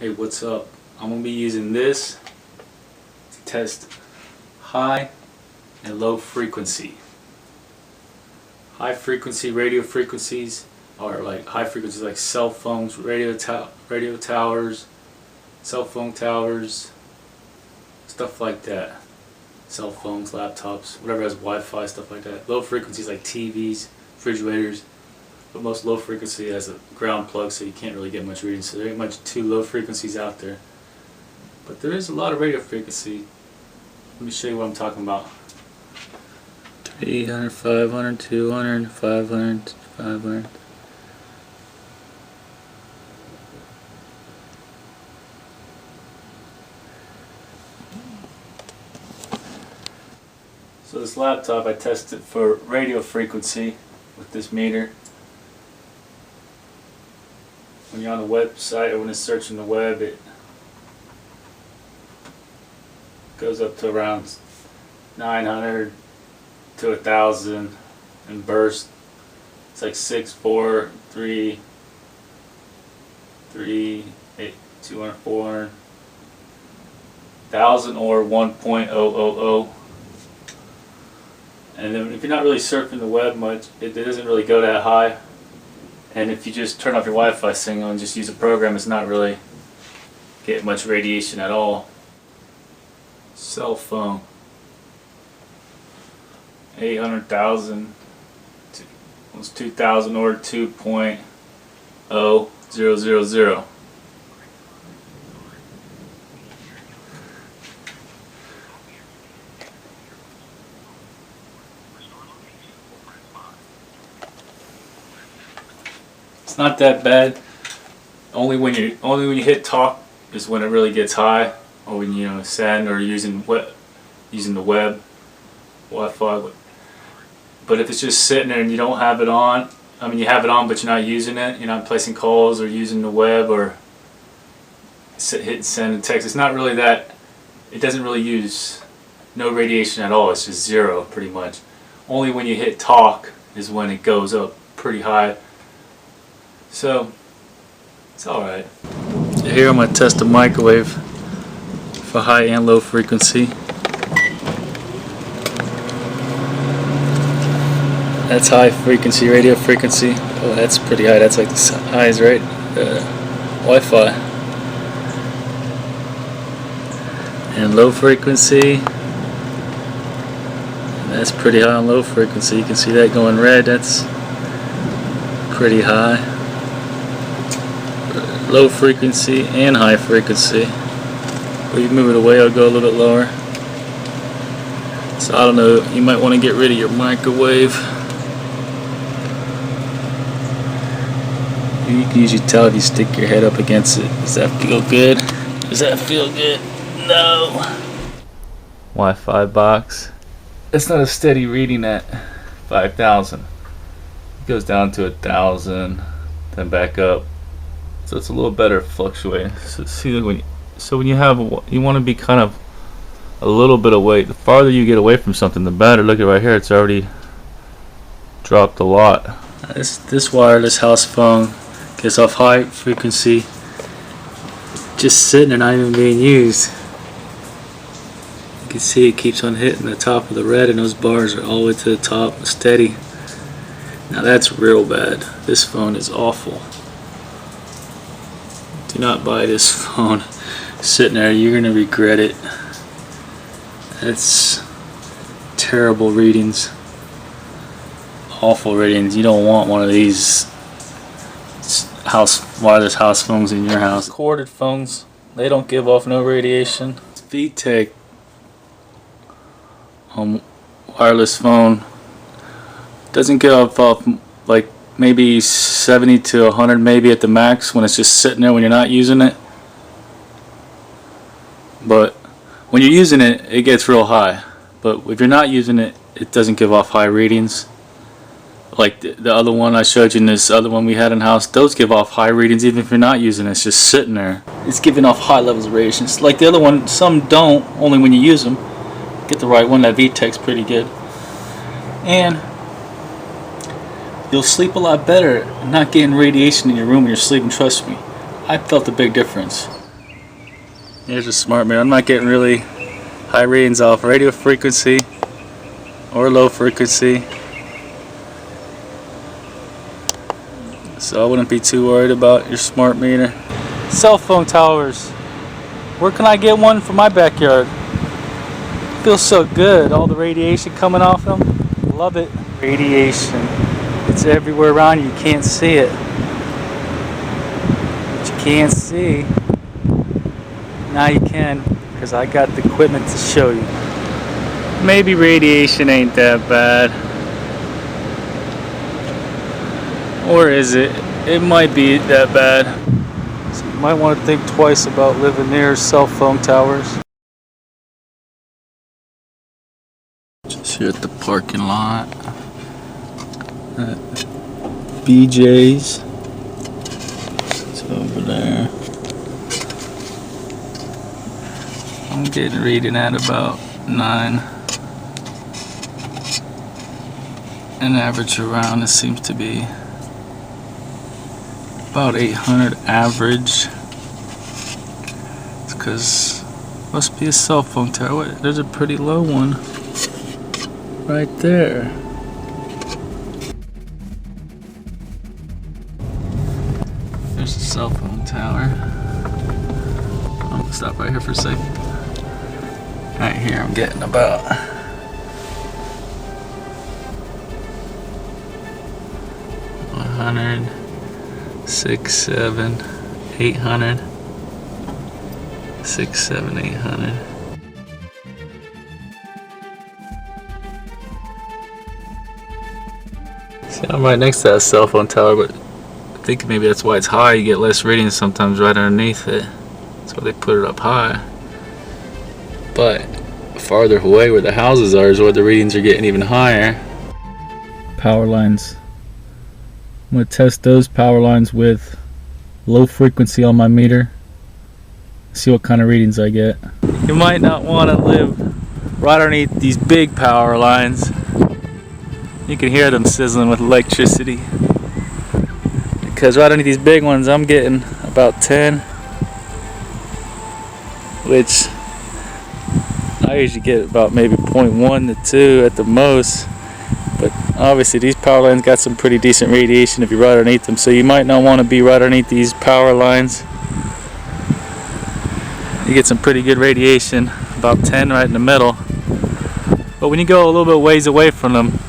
Hey, what's up? I'm going to be using this to test high and low frequency. High frequency radio frequencies are like high frequencies like cell phones, radio towers, cell phone towers, stuff like that. Cell phones, laptops, whatever has Wi-Fi, stuff like that. Low frequencies like TVs, refrigerators. But most low frequency has a ground plug, so you can't really get much reading. So there ain't much too low frequencies out there. But there is a lot of radio frequency. Let me show you what I'm talking about. 300, 500, 200, 500, 500. So this laptop, I tested for radio frequency with this meter. When you're on the website or when it's searching the web, it goes up to around 900 to 1,000 in bursts. It's like 6, 4, 3, 8, 200, 400, 1,000 or 1.000. And then if you're not really surfing the web much, it doesn't really go that high. And if you just turn off your Wi-Fi signal and just use a program, it's not really getting much radiation at all. Cell phone. 800,000, almost 2,000 or 2.0000. It's not that bad. Only when you hit talk is when it really gets high, or when you send or using the web, Wi-Fi. But if it's just sitting there and you don't have it on, I mean you have it on but you're not using it, you're not placing calls or using the web or hit send and text. It's not really that. It doesn't really use no radiation at all. It's just zero pretty much. Only when you hit talk is when it goes up pretty high. So, it's alright. Here I'm going to test the microwave for high and low frequency. That's high frequency, radio frequency. Oh, that's pretty high. That's like the highs, right? Wi-Fi. And low frequency. That's pretty high on low frequency. You can see that going red. That's pretty high. Low frequency and high frequency. When you move it away, it'll go a little bit lower. So I don't know, you might want to get rid of your microwave. You can usually tell if you stick your head up against it. Does that feel good? Does that feel good? No. Wi-Fi box. It's not a steady reading at 5,000. It goes down to 1,000, then back up. So it's a little better fluctuating. So see, when you want to be kind of a little bit away. The farther you get away from something, the better. Look at right here; it's already dropped a lot. This wireless house phone gets off high frequency, just sitting there, not even being used. You can see it keeps on hitting the top of the red, and those bars are all the way to the top, steady. Now that's real bad. This phone is awful. Do not buy this phone sitting there. You're going to regret it. That's terrible readings. Awful readings. You don't want one of these wireless house phones in your house. Corded phones, they don't give off no radiation. VTech wireless phone doesn't give off like maybe 70 to 100 maybe at the max when it's just sitting there when you're not using it. But when you're using it, it gets real high. But if you're not using it, it doesn't give off high readings. Like the other one I showed you and this other one we had in house, those give off high readings even if you're not using it. It's just sitting there. It's giving off high levels of radiation. Like the other one, some don't, only when you use them. Get the right one. That VTech's pretty good. And you'll sleep a lot better not getting radiation in your room when you're sleeping. Trust me, I felt a big difference. Here's a smart meter. I'm not getting really high readings off radio frequency or low frequency, so I wouldn't be too worried about your smart meter. Cell phone towers. Where can I get one for my backyard? Feels so good. All the radiation coming off them. Love it. Radiation. It's everywhere around you. You can't see it. But you can't see. Now you can, because I got the equipment to show you. Maybe radiation ain't that bad. Or is it? It might be that bad. So you might want to think twice about living near cell phone towers. Just here at the parking lot at BJ's. It's over there. I'm getting reading at about 9. An average around, it seems to be about 800 average. It's because must be a cell phone tower. There's a pretty low one right there. There's a cell phone tower. I'm gonna stop right here for a second. Right here I'm getting about 100, 6, 7, 800, 6, 7, 800. See, I'm right next to that cell phone tower, but I think maybe that's why it's high. You get less readings sometimes right underneath it. That's why they put it up high. But farther away where the houses are is where the readings are getting even higher. Power lines. I'm going to test those power lines with low frequency on my meter. See what kind of readings I get. You might not want to live right underneath these big power lines. You can hear them sizzling with electricity. Because right underneath these big ones I'm getting about 10. Which I usually get about maybe 0.1 to 2 at the most. But obviously these power lines got some pretty decent radiation if you're right underneath them, so you might not want to be right underneath these power lines. You get some pretty good radiation, about 10 right in the middle. But when you go a little bit ways away from them,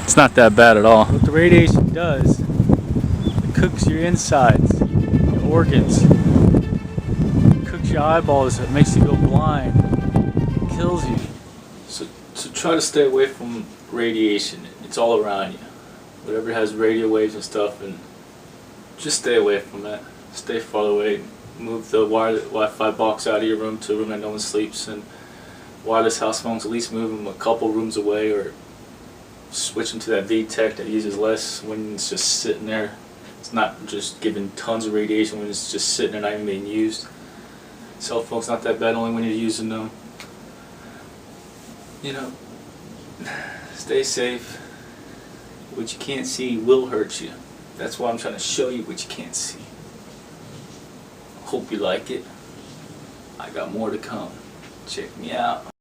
it's not that bad at all. What the radiation does, it cooks your insides, your organs, it cooks your eyeballs, it makes you go blind, it kills you. So try to stay away from radiation. It's all around you. Whatever has radio waves and stuff, and just stay away from that. Stay far away. Move the Wi-Fi box out of your room to a room that no one sleeps, and wireless house phones, at least move them a couple rooms away, or switch them to that VTech that uses less when it's just sitting there. It's not just giving tons of radiation when it's just sitting there not even being used. Cell phones not that bad only when you're using them. You know, stay safe. What you can't see will hurt you. That's why I'm trying to show you what you can't see. Hope you like it. I got more to come. Check me out.